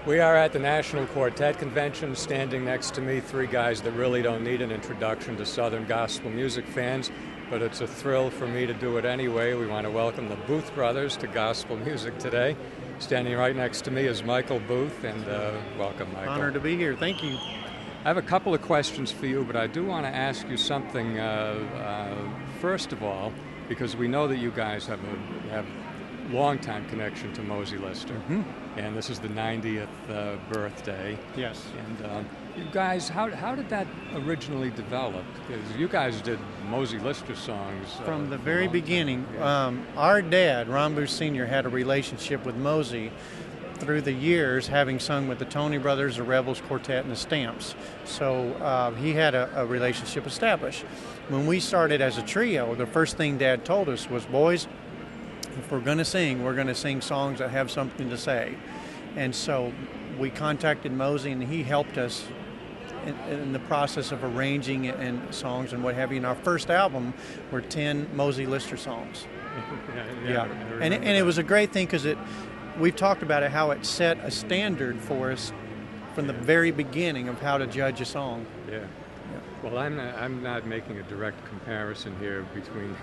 We are at the National Quartet Convention. Standing next to me, three guys that really don't need an introduction to Southern gospel music fans, but it's a thrill for me to do it anyway. We want to welcome the Booth brothers to gospel music today. Standing right next to me is Michael Booth, and welcome, Michael. Honored to be here. Thank you. I have a couple of questions for you, but I do want to ask you something first of all, because we know that you guys have long-time connection to Mosey Lister, and this is the 90th birthday. Yes. And you guys, how did that originally develop? Because you guys did Mosey Lister songs from the very beginning. Yeah. Our dad, Ron Booth Sr., had a relationship with Mosey through the years, having sung with the Tony Brothers, the Rebels Quartet, and the Stamps. So he had a relationship established. When we started as a trio, the first thing Dad told us was, boys, if we're going to sing songs that have something to say. And so we contacted Mosey, and he helped us in the process of arranging and songs and what have you. And our first album were 10 Mosey Lister songs. Yeah. And it was a great thing because we've talked about it, how it set a standard for us from the very beginning of how to judge a song. Yeah. Well, I'm not making a direct comparison here between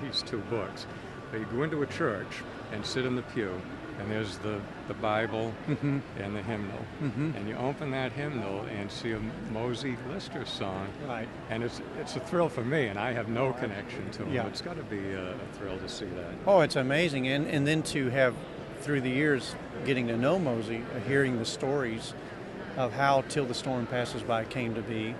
these two books. But you go into a church and sit in the pew, and there's the Bible and the hymnal. And you open that hymnal and see a Mosey Lister song. Right. And it's a thrill for me, and I have no connection to him. Yeah. It's got to be a thrill to see that. Oh, it's amazing. And then to have, through the years, getting to know Mosey, hearing the stories of how Till the Storm Passes By came to be,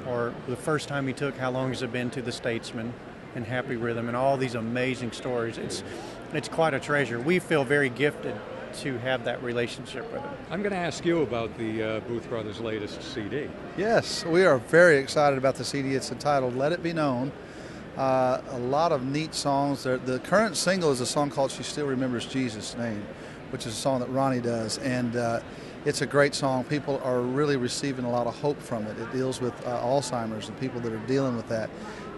or the first time he took How Long Has It Been to the Statesman, and Happy Rhythm, and all these amazing stories. It's quite a treasure. We feel very gifted to have that relationship with him. I'm going to ask you about the Booth Brothers' latest CD. Yes, we are very excited about the CD. It's entitled Let It Be Known. A lot of neat songs. The current single is a song called She Still Remembers Jesus' Name, which is a song that Ronnie does, and it's a great song. People are really receiving a lot of hope from it. It deals with Alzheimer's and people that are dealing with that.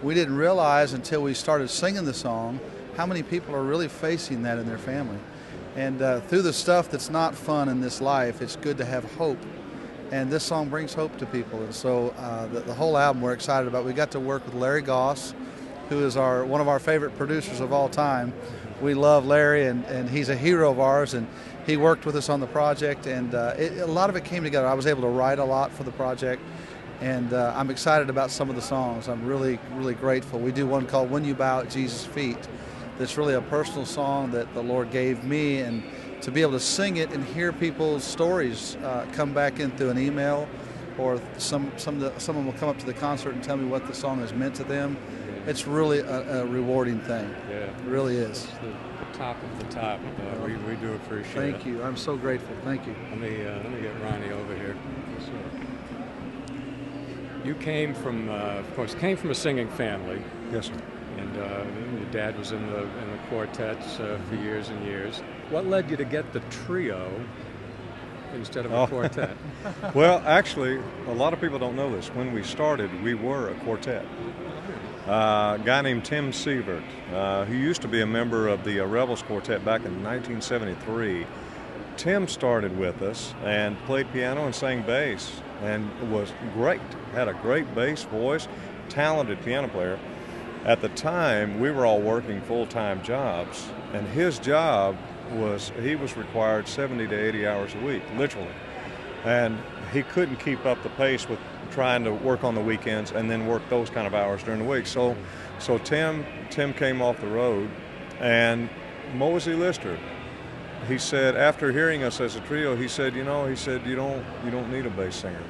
We didn't realize until we started singing the song how many people are really facing that in their family. And through the stuff that's not fun in this life, it's good to have hope. And this song brings hope to people. And so the whole album we're excited about. We got to work with Larry Goss, who is one of our favorite producers of all time. We love Larry, and he's a hero of ours. And he worked with us on the project, and a lot of it came together. I was able to write a lot for the project. And I'm excited about some of the songs. I'm really, really grateful. We do one called When You Bow at Jesus' Feet. That's really a personal song that the Lord gave me, and to be able to sing it and hear people's stories come back in through an email, or someone will come up to the concert and tell me what the song has meant to them. It's really a rewarding thing. Yeah. It really is. It's the top of the top. We do appreciate it. Thank you. I'm so grateful. Thank you. Let me get Ronnie over here. You came from a singing family. Yes, sir. And your dad was in the quartets for years and years. What led you to get the trio instead of a quartet? Well, actually, a lot of people don't know this. When we started, we were a quartet. A guy named Tim Sievert, who used to be a member of the Rebels Quartet back in 1973. Tim started with us and played piano and sang bass, and was great. Had a great bass voice, talented piano player. At the time, we were all working full-time jobs, and his job he was required 70 to 80 hours a week, literally. And he couldn't keep up the pace with trying to work on the weekends and then work those kind of hours during the week. So Tim came off the road, and Mosey Lister, he said, after hearing us as a trio, he said, you don't need a bass singer.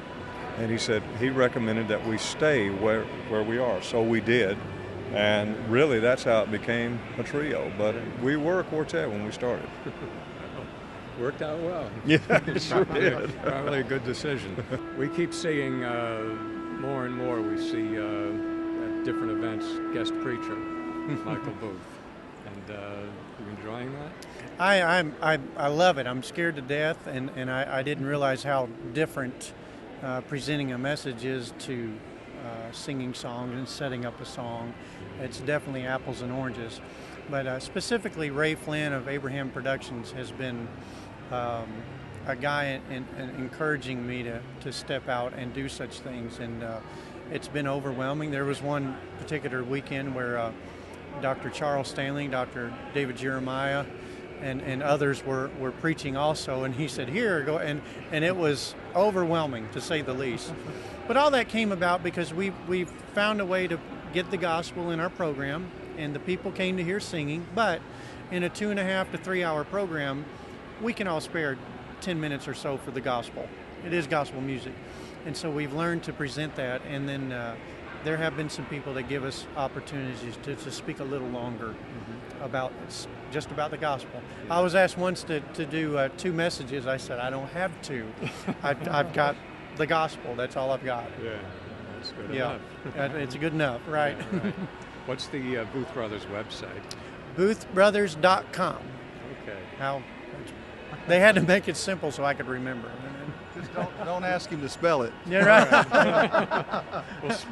And he said he recommended that we stay where we are. So we did. And really, that's how it became a trio. But we were a quartet when we started. Worked out well. Yeah, it sure did. Probably a good decision. We keep seeing more and more. We see at different events guest preacher Michael Booth. And you enjoying that? I love it. I'm scared to death, and I didn't realize how different presenting a message is to singing songs and setting up a song. It's definitely apples and oranges. But specifically, Ray Flynn of Abraham Productions has been a guy and encouraging me to step out and do such things, and it's been overwhelming. There was one particular weekend where Dr. Charles Stanley, Dr. David Jeremiah, and others were preaching also, and he said, "Here, go," and it was overwhelming, to say the least. But all that came about because we found a way to get the gospel in our program, and the people came to hear singing. But in a 2.5 to 3 hour program, we can all spare 10 minutes or so for the gospel. It is gospel music, and so we've learned to present that, and then there have been some people that give us opportunities to speak a little longer about just about the gospel. I was asked once to do 2 messages. I said, I don't have to. I've got the gospel. That's all I've got. Yeah, that's good Yeah, enough. it's good enough, right? Yeah, right. What's the Booth Brothers website? Boothbrothers.com. Okay. How they had to make it simple so I could remember. Just don't ask him to spell it. Yeah, right.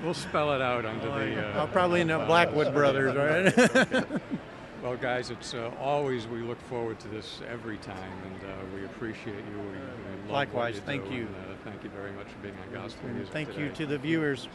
We'll spell it out under the. I'll probably end up Blackwood Brothers, right? Okay. Well, guys, it's always, we look forward to this every time, and we appreciate you. We love Likewise, what you thank do, you. And, thank you very much for being on Gospel Music Thank today. you to the viewers.